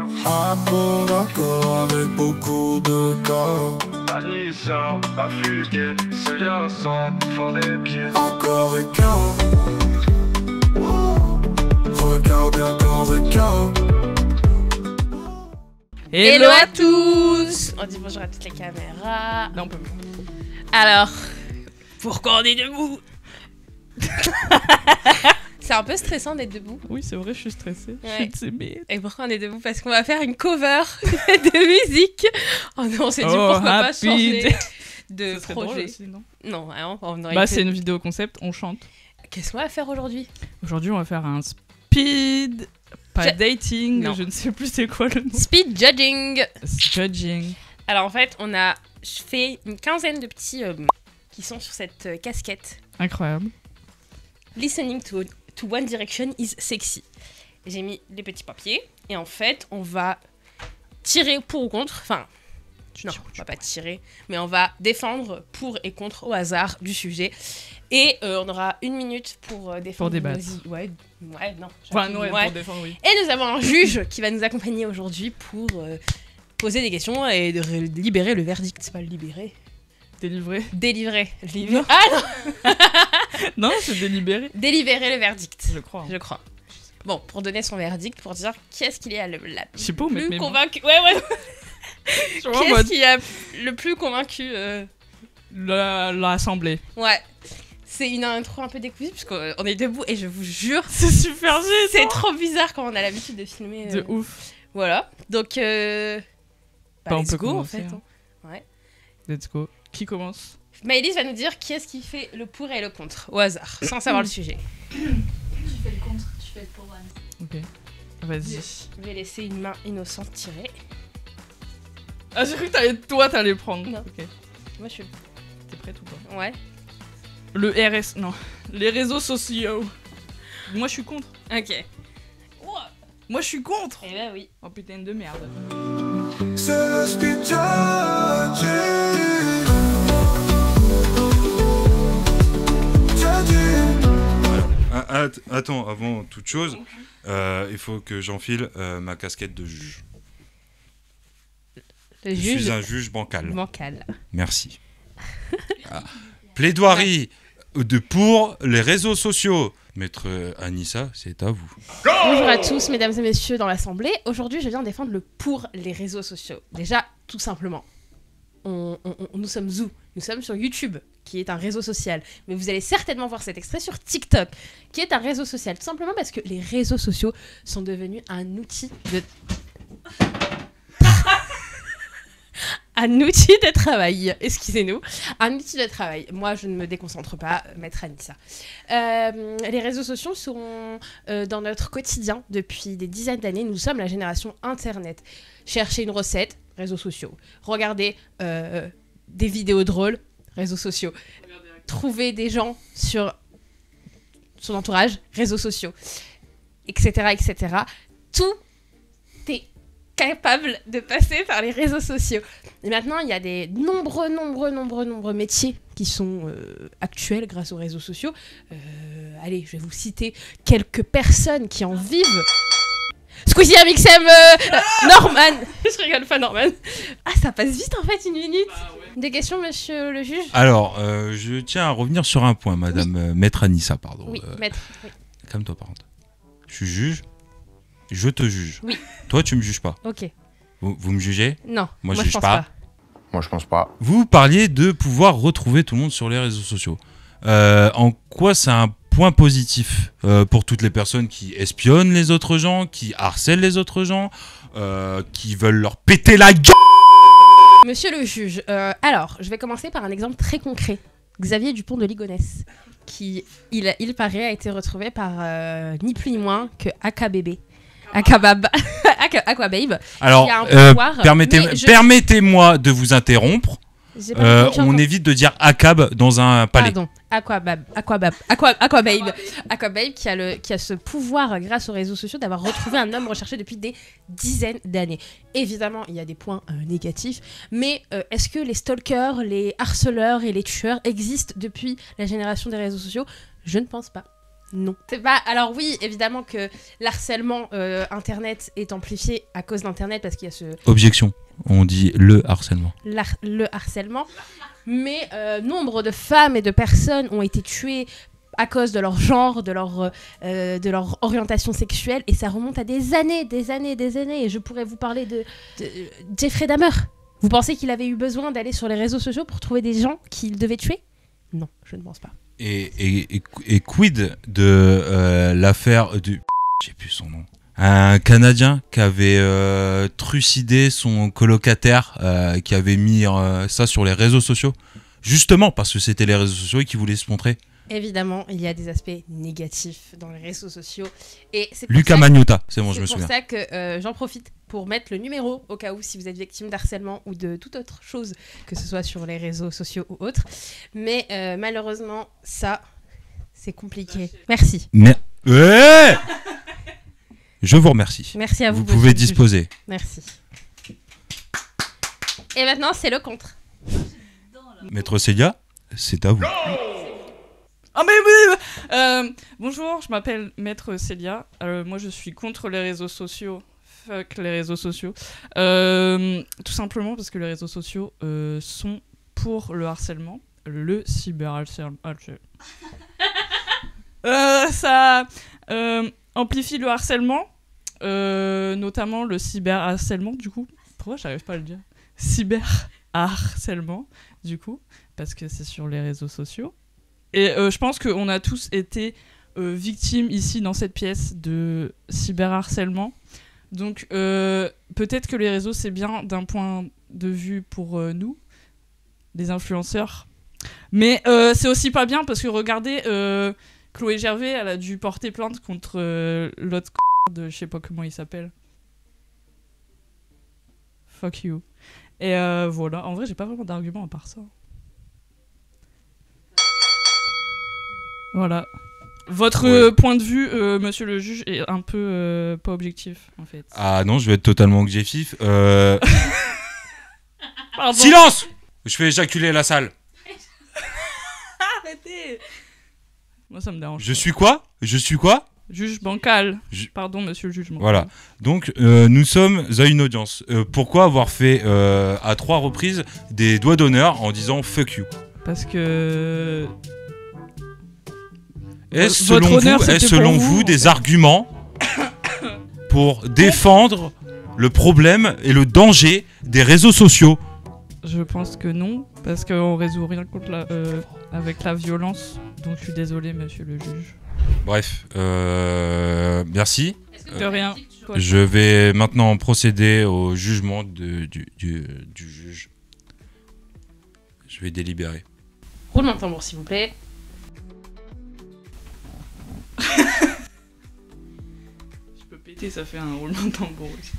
Accord, accord avec beaucoup de corps. Anissa, affûté, c'est bien sans fond des pieds. Encore et quart. Regarde bien ton regard. Hello à tous. On dit bonjour à toutes les caméras. Là on peut. Alors, pourquoi on est debout? C'est un peu stressant d'être debout. Oui, c'est vrai, je suis stressée. Ouais. Je sais, mais... Et pourquoi on est debout? Parce qu'on va faire une cover de musique. Oh non, on s'est dit pourquoi pas changer de Ça serait drôle projet. aussi, non? Non, vraiment, on aurait Bah, été- c'est une vidéo concept, on chante. Qu'est-ce qu'on va faire aujourd'hui? Aujourd'hui, on va faire un speed... Pas Je- dating, Non. je ne sais plus c'est quoi le nom. Speed judging. Judging. Alors en fait, on a fait une quinzaine de petits qui sont sur cette casquette. Incroyable. Listening to One Direction is sexy. J'ai mis les petits papiers et en fait, on va tirer pour ou contre. Enfin, non, on va pas tirer, mais on va défendre pour et contre au hasard du sujet. Et on aura 1 minute pour défendre. Pour débattre. Ouais, non. Enfin, j'avoue, ouais, ouais. pour défendre, oui. Et nous avons un juge qui va nous accompagner aujourd'hui pour poser des questions et de libérer le verdict. C'est pas le libérer. Délivré. Délivrer. Non. Ah non. Non, c'est délibéré, Délibérer le verdict. je crois. Je crois. Bon, pour donner son verdict, pour dire qu'est-ce qu'il est la Je sais pas où mettre plus mes mains. convaincu. Ouais. Je suis en Qu'est-ce mode qui a le plus convaincu l'assemblée. Ouais. C'est une intro un peu décousue puisqu'on est debout et je vous jure, C'est super génial. c'est trop bizarre quand on a l'habitude de filmer. De ouf. Voilà. Donc, Bah, on let's peut go en commencer, fait. hein. Ouais. Let's go. Qui commence? Maëlys va nous dire qui est-ce qui fait le pour et le contre au hasard, sans savoir le sujet. Tu fais le contre, tu fais le pour Anne. Ok. Vas-y. Je vais laisser une main innocente tirer. Ah, j'ai cru que toi t'allais prendre. Non. Ok. Moi je suis. T'es prête ou pas? Ouais. Le RS... Non. Les réseaux sociaux. Moi, je suis contre. Ok. Moi, je suis contre. Eh ben oui. Oh putain de merde. C'est le speed judging. Attends, avant toute chose, il faut que j'enfile ma casquette de juge. Le Je juge suis un juge bancal. bancal. Merci. Ah. Plaidoirie pour les réseaux sociaux. Maître Anissa, c'est à vous. Bonjour à tous, mesdames et messieurs dans l'Assemblée. Aujourd'hui, je viens défendre le pour les réseaux sociaux. Déjà, tout simplement, nous sommes où? Nous sommes sur YouTube, qui est un réseau social. Mais vous allez certainement voir cet extrait sur TikTok, qui est un réseau social. Tout simplement parce que les réseaux sociaux sont devenus un outil de... un outil de travail, excusez-nous, un outil de travail. Moi, je ne me déconcentre pas, maître Anissa. Les réseaux sociaux seront dans notre quotidien depuis des dizaines d'années. Nous sommes la génération Internet. Chercher une recette, réseaux sociaux. Regarder des vidéos drôles, réseaux sociaux. Trouver des gens sur son entourage, réseaux sociaux, etc., etc. Tout est capable de passer par les réseaux sociaux. Et maintenant, il y a des nombreux métiers qui sont actuels grâce aux réseaux sociaux. Allez, je vais vous citer quelques personnes qui en vivent. Squeezie, Amixem, Norman. Je rigole pas, Norman. Ah, ça passe vite en fait, 1 minute. Des questions, monsieur le juge? Alors, je tiens à revenir sur un point, madame Maître Anissa, pardon. Oui, maître. Oui. Calme-toi, par contre. Je suis juge, je te juge. Oui. Toi, tu me juges pas. Ok. Vous me jugez? Non, Moi, je je juge pense pas. pas. Moi, je pense pas. Vous parliez de pouvoir retrouver tout le monde sur les réseaux sociaux. En quoi c'est un point positif pour toutes les personnes qui espionnent les autres gens, qui harcèlent les autres gens, qui veulent leur péter la gueule? Monsieur le juge, alors, je vais commencer par un exemple très concret. Xavier Dupont de Ligonnès, qui, il paraît, a été retrouvé par ni plus ni moins que AKBB. Aquababe. Alors, qui a un pouvoir, mais je- permettez-moi de vous interrompre. J'ai pas compris On encore. évite de dire ACAB dans un palais. Pardon, Aquababe qui a ce pouvoir grâce aux réseaux sociaux d'avoir retrouvé un homme recherché depuis des dizaines d'années. Évidemment, il y a des points négatifs, mais est-ce que les stalkers, les harceleurs et les tueurs existent depuis la génération des réseaux sociaux? Je ne pense pas. Non. C'est pas... Alors oui, évidemment que l'harcèlement Internet est amplifié à cause d'Internet parce qu'il y a ce... Objection. On dit le harcèlement. le harcèlement. Mais nombre de femmes et de personnes ont été tuées à cause de leur genre, de leur orientation sexuelle, et ça remonte à des années. Et je pourrais vous parler de Jeffrey Dahmer. Vous pensez qu'il avait eu besoin d'aller sur les réseaux sociaux pour trouver des gens qu'il devait tuer ? Non, je ne pense pas. Et quid de l'affaire du... J'ai plus son nom. Un Canadien qui avait trucidé son colocataire, qui avait mis ça sur les réseaux sociaux, justement parce que c'était les réseaux sociaux et qui voulait se montrer. Évidemment, il y a des aspects négatifs dans les réseaux sociaux. Et c'est pour Lucas ça Magnotta, c'est bon, je me souviens. C'est pour ça que j'en profite pour mettre le numéro au cas où si vous êtes victime d'harcèlement ou de toute autre chose, que ce soit sur les réseaux sociaux ou autres. Mais malheureusement, ça, c'est compliqué. Merci. Mais... Ouais je vous remercie. Merci à vous. Vous pouvez disposer. Merci. Et maintenant, c'est le contre. Maître Célia, c'est à vous. Ah mais oui bonjour, je m'appelle Maître Célia. Moi, je suis contre les réseaux sociaux. Fuck les réseaux sociaux. Tout simplement parce que les réseaux sociaux sont pour le harcèlement. Le cyberharcèlement. Ça amplifie le harcèlement, notamment le cyberharcèlement, du coup. Pourquoi j'arrive pas à le dire ? Cyberharcèlement, du coup, parce que c'est sur les réseaux sociaux. Et je pense qu'on a tous été victimes ici, dans cette pièce, de cyberharcèlement. Donc, peut-être que les réseaux, c'est bien d'un point de vue pour nous, les influenceurs. Mais c'est aussi pas bien parce que regardez... Chloé Gervais, elle a dû porter plainte contre l'autre de je sais pas comment il s'appelle. Fuck you. Et voilà. En vrai, j'ai pas vraiment d'argument à part ça. Voilà. Votre point de vue, monsieur le juge, est un peu pas objectif, en fait. Ah non, je vais être totalement objectif. Pardon. Silence ! Je fais éjaculer la salle. Arrêtez. Moi, ça me dérange. Je suis quoi ? Juge bancal. Pardon, monsieur le juge bancal. Voilà. Donc, nous sommes à une audience. Pourquoi avoir fait à 3 reprises des doigts d'honneur en disant fuck you ? Parce que... Est-ce Votre honneur, c'était selon pour vous vous, des arguments pour défendre le problème et le danger des réseaux sociaux ? Je pense que non, parce qu'on résout rien contre avec la violence. Donc je suis désolé, monsieur le juge. Bref, merci. De rien. Je vais maintenant procéder au jugement du juge. Je vais délibérer. Roulement de tambour, s'il vous plaît. Je peux péter, ça fait un roulement de tambour aussi.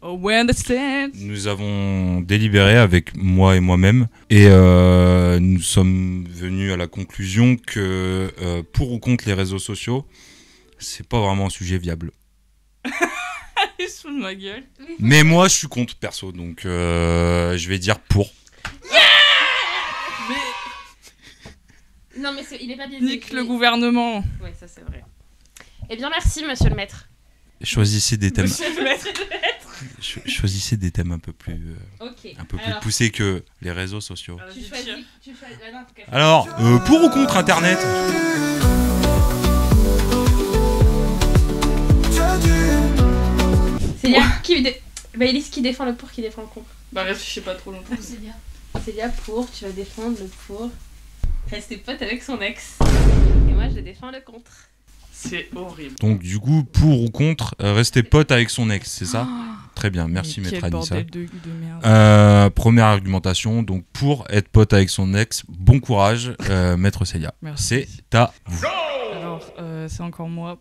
Oh, we understand. Nous avons délibéré avec moi et moi-même et nous sommes venus à la conclusion que pour ou contre les réseaux sociaux, c'est pas vraiment un sujet viable. Il se fout de ma gueule. Mais moi, je suis contre perso, donc je vais dire pour. Non, mais il est pas bien. Nique le gouvernement. Oui, ça c'est vrai. Eh bien, merci, monsieur le maître. Choisissez des thèmes. Monsieur le maître. Choisissez des thèmes un peu plus, Ok. un peu plus poussés que les réseaux sociaux. Tu choisis. Ah non, en tout cas. Alors, pour ou contre Internet ? C'est Lia qui Elise qui défend le pour, qui défend le contre. Bah réfléchis pas trop longtemps. C'est bien. C'est Lia pour, tu vas défendre le pour. Rester pote avec son ex. Et moi, je défends le contre. C'est horrible. Donc du coup, pour ou contre, rester pote avec son ex, c'est ça ? Très bien, merci Mais maître quel Anissa. bordel de merde. Première argumentation, donc pour être pote avec son ex, bon courage, maître Célia. Merci. C'est à vous. Alors, c'est encore moi.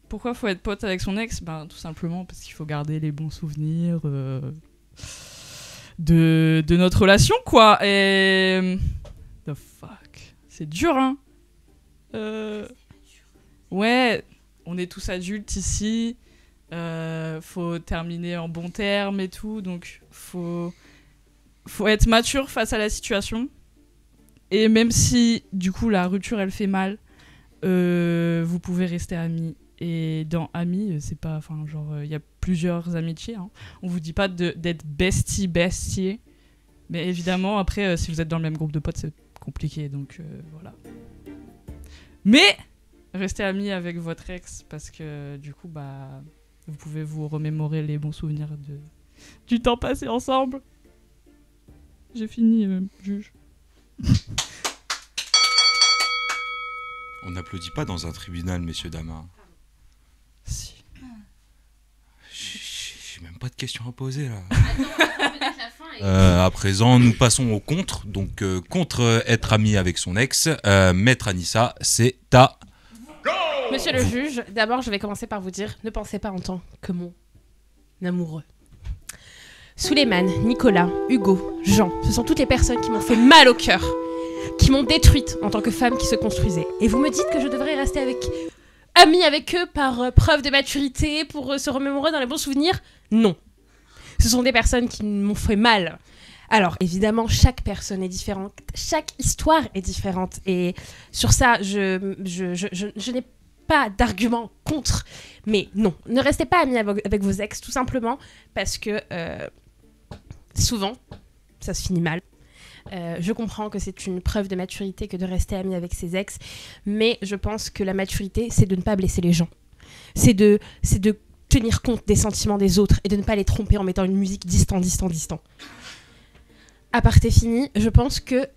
Pourquoi faut être pote avec son ex ? Ben, tout simplement parce qu'il faut garder les bons souvenirs de notre relation, quoi. Et... The fuck. C'est dur, hein. Ouais, on est tous adultes ici. Faut terminer en bon terme et tout, donc faut faut être mature face à la situation. Et même si, du coup, la rupture, elle fait mal, vous pouvez rester amis. Et dans amis, c'est pas... Enfin, genre, il y a plusieurs amitiés. Hein. On vous dit pas d'être bestie. Mais évidemment, après, si vous êtes dans le même groupe de potes, c'est compliqué. Donc, voilà. Mais restez amis avec votre ex parce que, du coup, bah, vous pouvez vous remémorer les bons souvenirs du temps passé ensemble. J'ai fini, juge. On n'applaudit pas dans un tribunal, messieurs, dames. Si. J'ai même pas de questions à poser, là. Peut-être la fin est... À présent, nous passons au contre. Donc, contre être ami avec son ex, Maître Anissa, c'est ta... Monsieur le juge, d'abord, je vais commencer par vous dire, ne pensez pas en tant que mon amoureux. Souleymane, Nicolas, Hugo, Jean, ce sont toutes les personnes qui m'ont fait mal au cœur, qui m'ont détruite en tant que femme qui se construisait. Et vous me dites que je devrais rester amie avec eux par preuve de maturité, pour se remémorer dans les bons souvenirs? Non. Ce sont des personnes qui m'ont fait mal. Alors, évidemment, chaque personne est différente, chaque histoire est différente. Et sur ça, je n'ai pas d'argument contre. Mais non, ne restez pas amis avec vos ex, tout simplement parce que souvent, ça se finit mal. Je comprends que c'est une preuve de maturité que de rester ami avec ses ex, mais je pense que la maturité, c'est de ne pas blesser les gens. C'est de tenir compte des sentiments des autres et de ne pas les tromper en mettant une musique distant. Aparté fini, je pense que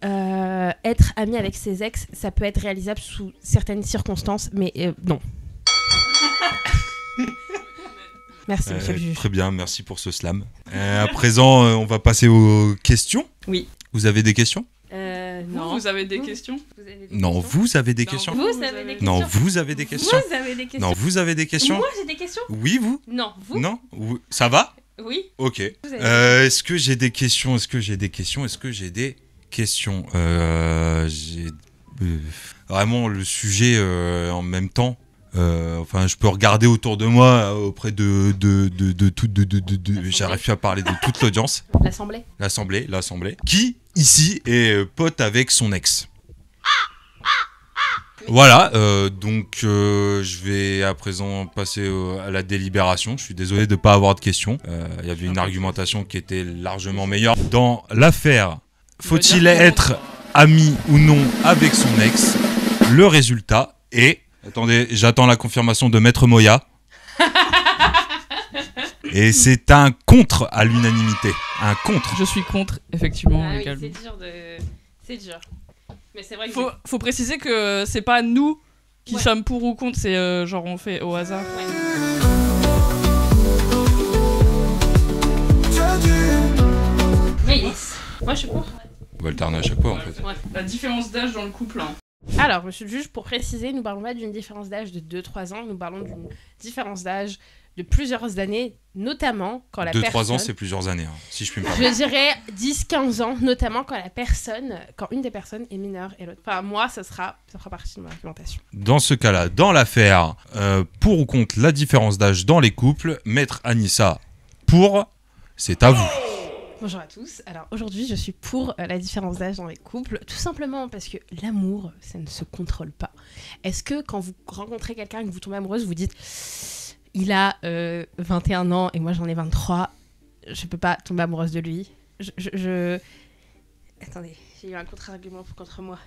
être ami avec ses ex, ça peut être réalisable sous certaines circonstances, mais non. Merci, monsieur le juge. Très bien, merci pour ce slam. À présent, on va passer aux questions. Oui. Vous avez des questions? Non. Vous avez des questions? Non, vous avez des Non, questions? Vous avez des questions? Non, vous avez des questions? Vous avez des questions? Non, vous avez des questions? Moi, j'ai des questions? Oui, vous? Non, vous? Non? Ça va? Oui. Ok. Vous avez Est-ce que j'ai des questions? Vraiment le sujet en même temps. Enfin, je peux regarder autour de moi auprès de j'arrive plus à parler de toute l'audience. L'assemblée. Qui ici est pote avec son ex? Voilà, donc je vais à présent passer à la délibération. Je suis désolé de ne pas avoir de questions. Il y avait une argumentation qui était largement meilleure. Dans l'affaire, faut-il être ami ou non avec son ex? Le résultat est... Attendez, j'attends la confirmation de Maître Moya. Et c'est un contre à l'unanimité. Un contre. Je suis contre, effectivement, Ah oui, également. c'est dur de... C'est dur. Mais c'est vrai que... Faut préciser que c'est pas nous qui Ouais. sommes pour ou contre, c'est genre on fait au hasard. Mais yes. Moi, je suis pour. On va alterner à chaque fois en fait. La différence d'âge dans le couple. Hein. Alors, monsieur le juge, pour préciser, nous parlons pas d'une différence d'âge de 2-3 ans, nous parlons d'une différence d'âge de plusieurs années, notamment quand la 2-3 personne... ans, c'est plusieurs années, hein, si je puis me Je permettre. dirais 10-15 ans, notamment quand une des personnes est mineure et l'autre... Enfin, moi, ça fera partie de mon argumentation. Dans ce cas-là, dans l'affaire, pour ou contre la différence d'âge dans les couples, Maître Anissa, pour, c'est à vous. Bonjour à tous. Alors aujourd'hui, je suis pour la différence d'âge dans les couples, tout simplement parce que l'amour, ça ne se contrôle pas. Est-ce que quand vous rencontrez quelqu'un et que vous tombez amoureuse, vous dites il a 21 ans et moi j'en ai 23, je peux pas tomber amoureuse de lui. Attendez, j'ai eu un contre-argument contre moi.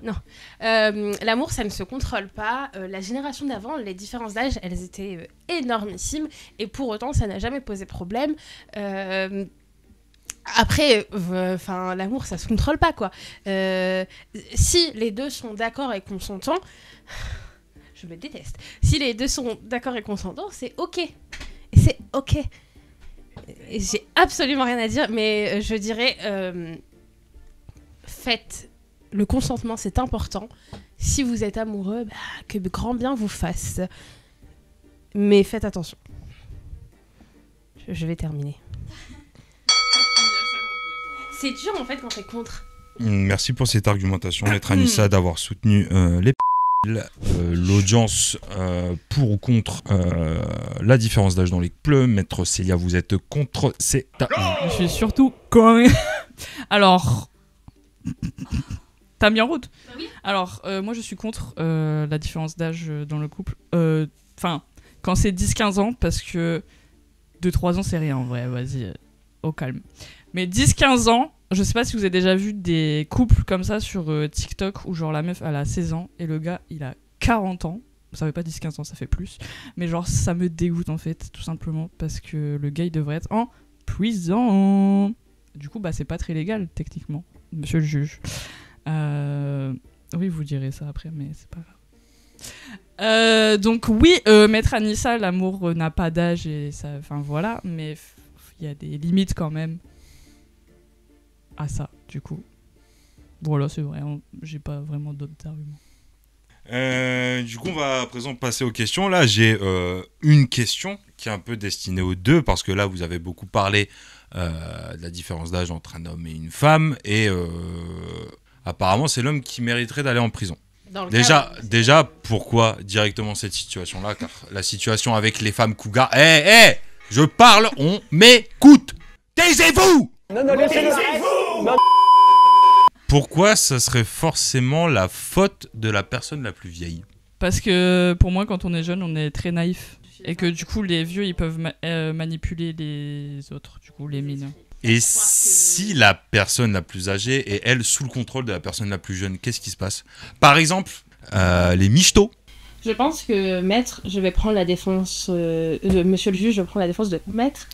Non. L'amour, ça ne se contrôle pas. La génération d'avant, les différences d'âge, elles étaient énormissimes et pour autant, ça n'a jamais posé problème. Après, l'amour, ça se contrôle pas, quoi. Si les deux sont d'accord et consentants, je me déteste. Si les deux sont d'accord et consentants, c'est ok. Et c'est ok. Et j'ai absolument rien à dire, mais je dirais, faites le consentement, c'est important. Si vous êtes amoureux, que grand bien vous fasse. Mais faites attention. Je vais terminer. C'est dur en fait quand t'es contre. Merci pour cette argumentation, Maître Anissa, d'avoir soutenu les L'audience pour ou contre la différence d'âge dans les clubs. Maître Célia, vous êtes contre, c'est à vous. Je suis surtout con. Alors, t'as mis en route. Oui. Alors, moi je suis contre la différence d'âge dans le couple. Enfin, quand c'est 10-15 ans, parce que 2-3 ans c'est rien en vrai, vas-y, au calme. Mais 10-15 ans, je sais pas si vous avez déjà vu des couples comme ça sur TikTok où genre la meuf elle a 16 ans et le gars il a 40 ans. Ça fait pas 10-15 ans, ça fait plus. Mais genre ça me dégoûte en fait, tout simplement parce que le gars il devrait être en prison. Du coup, bah c'est pas très légal techniquement, monsieur le juge. Oui, vous direz ça après, mais c'est pas grave. Donc oui, Maître Anissa, l'amour n'a pas d'âge et ça, enfin voilà, mais il y a des limites quand même à ça, du coup. Voilà, c'est vrai, j'ai pas vraiment d'autres arguments. Du coup, on va à présent passer aux questions. Là, j'ai une question qui est un peu destinée aux deux, parce que là, vous avez beaucoup parlé de la différence d'âge entre un homme et une femme, et apparemment, c'est l'homme qui mériterait d'aller en prison. Déjà, pourquoi directement cette situation-là? Car la situation avec les femmes cougars... je parle, on m'écoute. Taisez-vous! Non, laissez-le. Pourquoi ça serait forcément la faute de la personne la plus vieille? Parce que pour moi, quand on est jeune, on est très naïf. Et que du coup, les vieux, ils peuvent manipuler les autres, du coup, les mineurs. Et si la personne la plus âgée est, elle, sous le contrôle de la personne la plus jeune, qu'est-ce qui se passe? Par exemple, les michtos. Je pense que maître, je vais prendre la défense de monsieur le juge, je prends la défense de maître.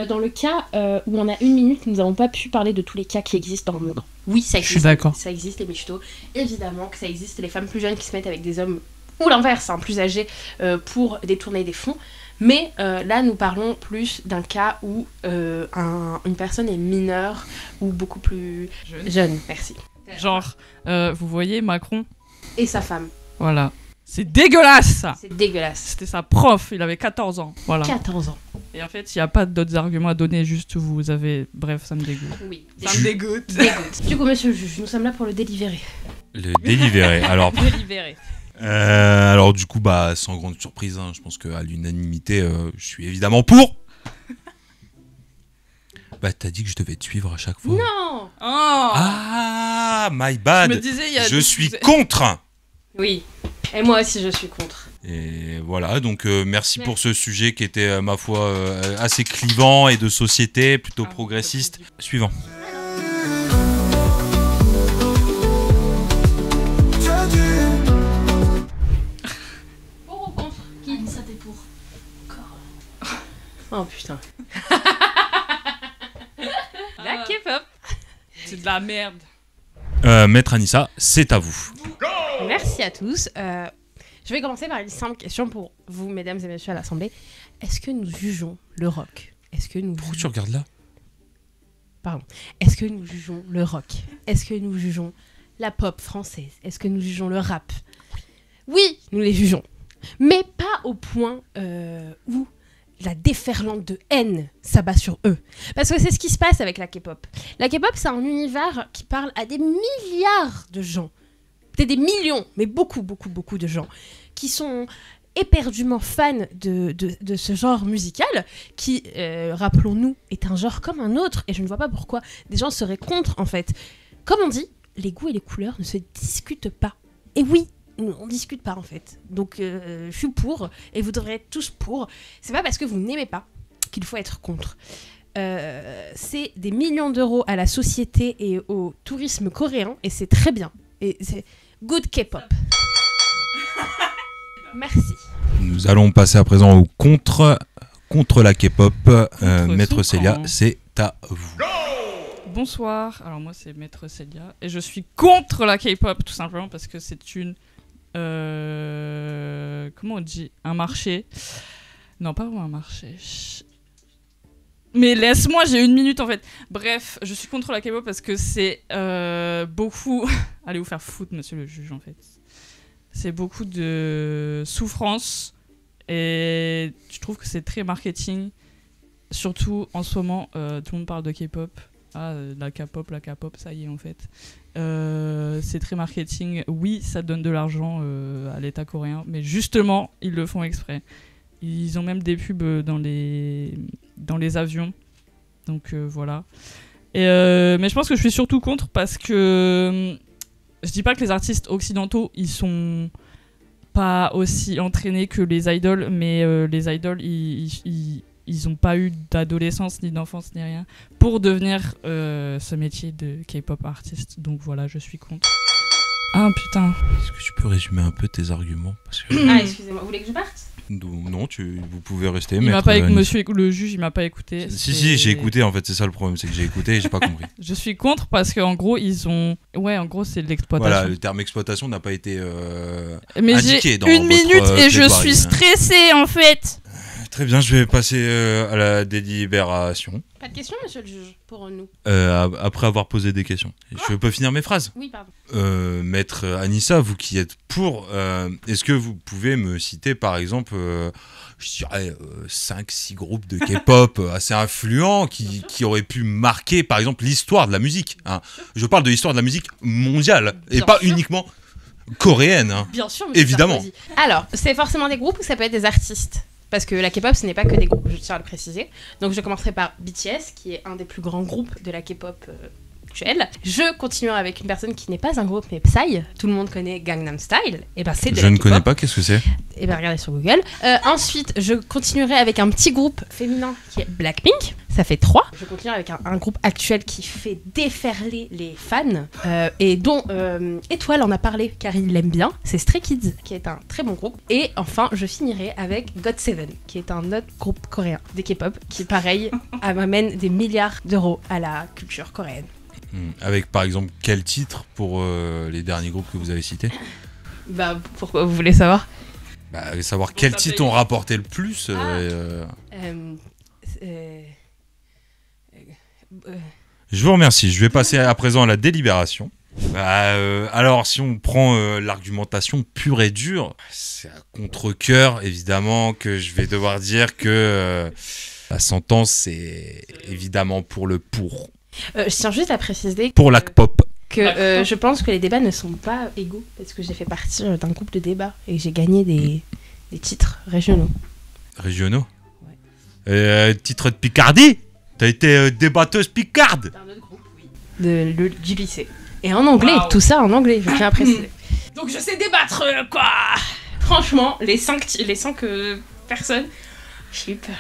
Dans le cas où on a 1 minute, nous n'avons pas pu parler de tous les cas qui existent dans le monde. Oui, ça existe. Je suis d'accord. Ça existe les michtos. Évidemment que ça existe les femmes plus jeunes qui se mettent avec des hommes, ou l'inverse, plus âgés, pour détourner des fonds. Mais là, nous parlons plus d'un cas où une personne est mineure ou beaucoup plus jeune. Merci. Genre, vous voyez Macron? Et sa femme. Voilà. C'est dégueulasse, ça! C'est dégueulasse. C'était sa prof, il avait 14 ans. Voilà. 14 ans. Et en fait, il n'y a pas d'autres arguments à donner, juste vous avez... Bref, ça me dégoûte. Oui. Ça me dégoûte. Du coup, monsieur le juge, nous sommes là pour le délibérer. Le délibéré. Alors, Délibéré. alors du coup, bah, sans grande surprise, je pense qu'à l'unanimité, je suis évidemment pour. Bah, t'as dit que je devais te suivre à chaque fois. Non! Oh! Ah, my bad. Je me disais, il y a... Je suis contre. Oui. Et moi aussi, je suis contre. Et voilà, donc merci pour ce sujet qui était, ma foi, assez clivant et de société, plutôt progressiste. Suivant. Pour ou contre? Qui dit ça t'es pour? Oh putain. La K-pop. C'est de la merde. Maître Anissa, c'est à vous. Merci à tous. Je vais commencer par une simple question pour vous, mesdames et messieurs à l'Assemblée. Est-ce que nous jugeons le rock? Est-ce que nous Pourquoi tu regardes là? Pardon. Est-ce que nous jugeons le rock? Est-ce que nous jugeons la pop française? Est-ce que nous jugeons le rap? Oui, nous les jugeons. Mais pas au point où la déferlante de haine s'abat sur eux. Parce que c'est ce qui se passe avec la K-pop. La K-pop, c'est un univers qui parle à des milliards de gens. Peut-être des millions, mais beaucoup, beaucoup, beaucoup de gens qui sont éperdument fans de ce genre musical qui, rappelons-nous, est un genre comme un autre. Et je ne vois pas pourquoi des gens seraient contre, en fait. Comme on dit, les goûts et les couleurs ne se discutent pas. Et oui, on ne discute pas, en fait. Donc, je suis pour, et vous devrez être tous pour. C'est pas parce que vous n'aimez pas qu'il faut être contre. C'est des millions d'euros à la société et au tourisme coréen, et c'est très bien. Et c'est good K-pop. Merci. Nous allons passer à présent au contre la K-pop. Maître son Célia, camp. c'est à vous. Bonsoir, alors moi c'est Maître Célia et je suis contre la K-pop tout simplement parce que c'est une... comment on dit? Un marché. Non, pas vraiment un marché. Mais laisse-moi, j'ai 1 minute en fait. Bref, je suis contre la K-pop parce que c'est beaucoup... Allez vous faire foutre, monsieur le juge, en fait. C'est beaucoup de souffrance et je trouve que c'est très marketing. Surtout en ce moment, tout le monde parle de K-pop la K-pop, ça y est en fait. C'est très marketing. Oui, ça donne de l'argent à l'État coréen, mais justement, ils le font exprès. Ils ont même des pubs dans les avions. Donc voilà. Mais je pense que je suis surtout contre parce que je dis pas que les artistes occidentaux, ils sont pas aussi entraînés que les idoles, mais les idoles, ils ont pas eu d'adolescence, ni d'enfance, ni rien pour devenir ce métier de K-pop artiste. Donc voilà, je suis contre. Ah putain. Est-ce que tu peux résumer un peu tes arguments parce que... Ah, excusez-moi, vous voulez que je parte? Non, vous pouvez rester. Il m'a pas monsieur le juge, il m'a pas écouté. Si, j'ai écouté en fait, c'est ça le problème, c'est que j'ai écouté et j'ai pas compris. Je suis contre parce qu'en gros, en gros, c'est de l'exploitation. Voilà, le terme exploitation n'a pas été mais indiqué j'ai dans une votre minute et je plaidoirie. suis stressée en fait. Très bien, je vais passer à la délibération. Pas de questions, monsieur le juge, pour nous? Après avoir posé des questions. Je peux finir mes phrases? Oui, pardon. Maître Anissa, vous qui êtes pour, est-ce que vous pouvez me citer par exemple, je dirais 5-6 groupes de K-pop assez influents qui auraient pu marquer par exemple l'histoire de la musique, hein. Je parle de l'histoire de la musique mondiale et Bien pas sûr. uniquement coréenne, hein. Bien sûr, monsieur Évidemment. Sarkozy. Alors, c'est forcément des groupes ou ça peut être des artistes? Parce que la K-pop, ce n'est pas que des groupes, je tiens à le préciser. Donc je commencerai par BTS, qui est un des plus grands groupes de la K-pop actuelle. Je continuerai avec une personne qui n'est pas un groupe, mais Psy. Tout le monde connaît Gangnam Style. Et ben c'est de Je la ne K-pop. connais pas, qu'est-ce que c'est? Et ben regardez sur Google. Ensuite, je continuerai avec un petit groupe féminin qui est Blackpink. Ça fait 3. Je continuerai avec un groupe actuel qui fait déferler les fans et dont Étoile en a parlé car il l'aime bien. C'est Stray Kids qui est un très bon groupe. Et enfin, je finirai avec GOT7 qui est un autre groupe coréen des K-pop qui, pareil, amène des milliards d'euros à la culture coréenne. Avec par exemple quel titre pour les derniers groupes que vous avez cités? Bah pourquoi vous voulez savoir? Savoir quels titres ont rapporté le plus. Je vous remercie. Je vais passer à présent à la délibération. Alors, si on prend l'argumentation pure et dure, c'est à contre-cœur, évidemment, que je vais devoir dire que la sentence est évidemment pour le pour. Je tiens juste à préciser Pour la pop. que je pense que les débats ne sont pas égaux parce que j'ai fait partie d'un groupe de débat et j'ai gagné des titres régionaux. Régionaux? Titre de Picardie? T'as été débatteuse picarde? D'un autre groupe, oui. Du lycée. Et en anglais, tout ça en anglais, je tiens à préciser. Donc je sais débattre, quoi. Franchement, les 5 personnes, j'ai eu peur.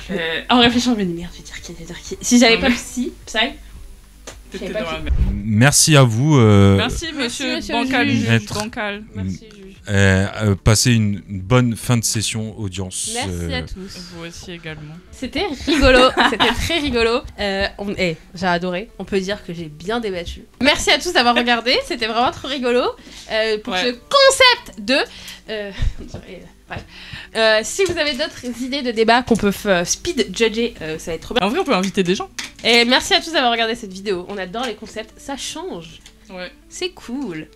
En réfléchissant, je me dis merde, je vais dire qui. Si j'avais pas Psy, j'avais pas qui. Merci à vous. Merci monsieur Bancal, juge. Maître. Bancal. Merci, juge. Passez une bonne fin de session audience. Merci à tous. Vous aussi également. C'était rigolo, c'était très rigolo. J'ai adoré. On peut dire que j'ai bien débattu. Merci à tous d'avoir regardé, c'était vraiment trop rigolo. Pour ce concept de... si vous avez d'autres idées de débat qu'on peut speed judger, ça va être trop bien. En vrai, on peut inviter des gens. Et merci à tous d'avoir regardé cette vidéo. On adore les concepts, ça change. Ouais. C'est cool.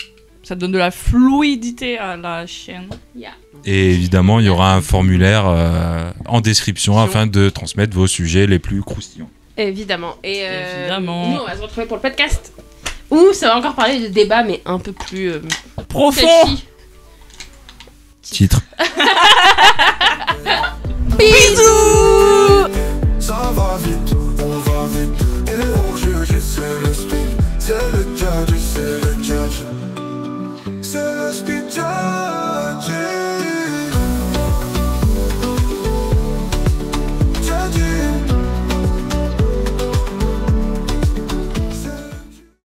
Ça donne de la fluidité à la chaîne. Yeah. Et évidemment, il y aura un formulaire en description afin de transmettre vos sujets les plus croustillants. Évidemment. Et Évidemment. nous, on va se retrouver pour le podcast où ça va encore parler de débat, mais un peu plus Profond. touchy. Titre. Bisous. Ça va vite.